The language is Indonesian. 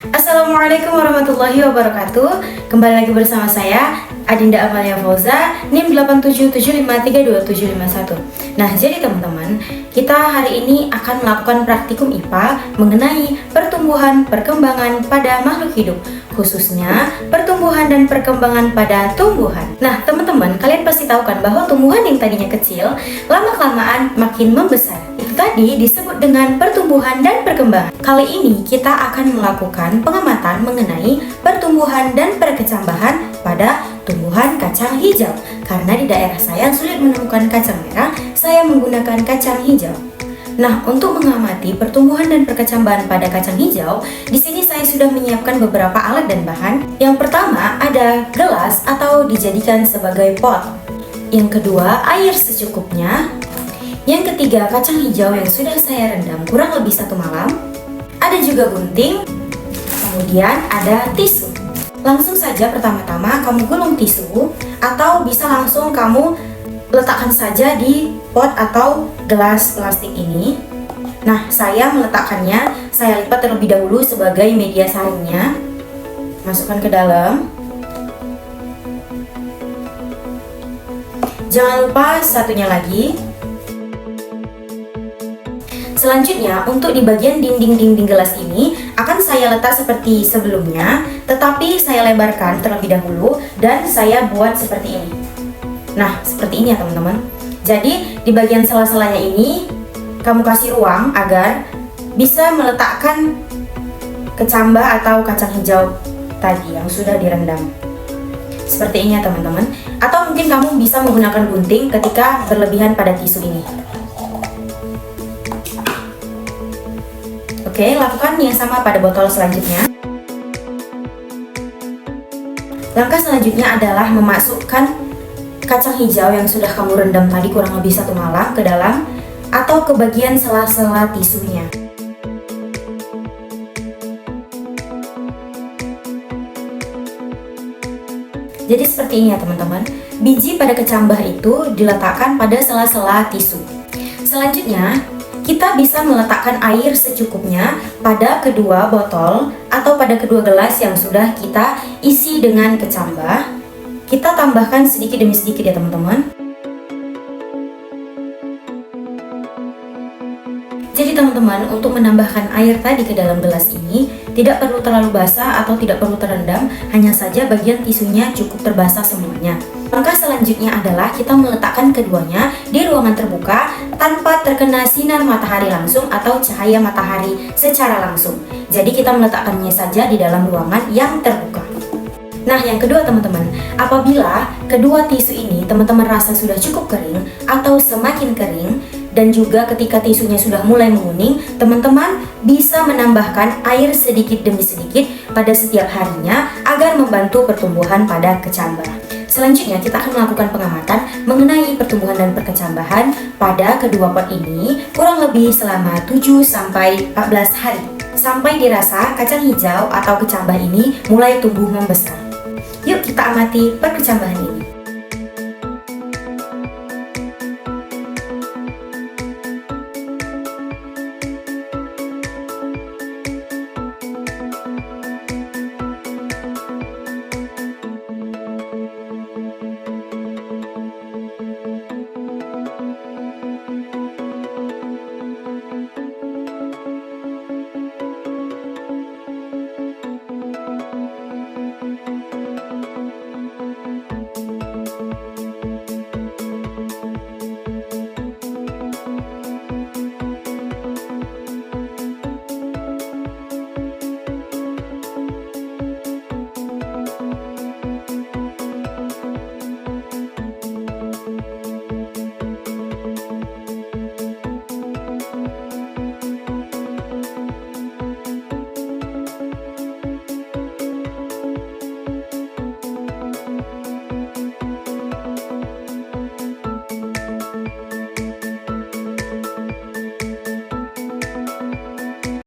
Assalamualaikum warahmatullahi wabarakatuh. Kembali lagi bersama saya Adinda Amalia Fauza, NIM 8775327751. Nah, jadi teman-teman, kita hari ini akan melakukan praktikum IPA mengenai pertumbuhan perkembangan pada makhluk hidup, khususnya pertumbuhan dan perkembangan pada tumbuhan. Nah, teman-teman, kalian pasti tahu kan bahwa tumbuhan yang tadinya kecil, lama-kelamaan makin membesar. Itu tadi disebut dengan pertumbuhan dan perkembangan. Kali ini kita akan melakukan pengamatan mengenai pertumbuhan dan perkecambahan pada tumbuhan kacang hijau. Karena di daerah saya sulit menemukan kacang merah, saya menggunakan kacang hijau. Nah, untuk mengamati pertumbuhan dan perkecambahan pada kacang hijau, di sini saya sudah menyiapkan beberapa alat dan bahan. Yang pertama ada gelas atau dijadikan sebagai pot. Yang kedua, air secukupnya. Yang ketiga, kacang hijau yang sudah saya rendam kurang lebih 1 malam. Ada juga gunting. Kemudian ada tisu. Langsung saja pertama-tama kamu gulung tisu, atau bisa langsung kamu letakkan saja di pot atau gelas plastik ini. Nah, saya meletakkannya, saya lipat terlebih dahulu sebagai media saringnya. Masukkan ke dalam. Jangan lupa satunya lagi. Selanjutnya, untuk di bagian dinding gelas ini akan saya letak seperti sebelumnya, tetapi saya lebarkan terlebih dahulu dan saya buat seperti ini. Nah, seperti ini ya teman-teman. Jadi, di bagian sela-selanya ini kamu kasih ruang agar bisa meletakkan kecambah atau kacang hijau tadi yang sudah direndam. Seperti ini ya teman-teman. Atau mungkin kamu bisa menggunakan gunting ketika berlebihan pada tisu ini. Oke, lakukan yang sama pada botol selanjutnya. Langkah selanjutnya adalah memasukkan kacang hijau yang sudah kamu rendam tadi kurang lebih 1 malam ke dalam atau ke bagian sela-sela tisunya. Jadi seperti ini ya teman-teman. Biji pada kecambah itu diletakkan pada sela-sela tisu. Selanjutnya, kita bisa meletakkan air secukupnya pada kedua botol atau pada kedua gelas yang sudah kita isi dengan kecambah. Kita tambahkan sedikit demi sedikit ya teman-teman. Jadi teman-teman, untuk menambahkan air tadi ke dalam gelas ini tidak perlu terlalu basah atau tidak perlu terendam, hanya saja bagian tisunya cukup terbasah semuanya. Langkah selanjutnya adalah kita meletakkan keduanya di ruangan terbuka tanpa terkena sinar matahari langsung atau cahaya matahari secara langsung. Jadi kita meletakkannya saja di dalam ruangan yang terbuka. Nah, yang kedua teman-teman, apabila kedua tisu ini teman-teman rasa sudah cukup kering atau semakin kering, dan juga ketika tisunya sudah mulai menguning, teman-teman bisa menambahkan air sedikit demi sedikit pada setiap harinya agar membantu pertumbuhan pada kecambah. Selanjutnya kita akan melakukan pengamatan mengenai pertumbuhan dan perkecambahan pada kedua pot ini kurang lebih selama 7-14 hari, sampai dirasa kacang hijau atau kecambah ini mulai tumbuh membesar. Yuk kita amati perkecambahan ini.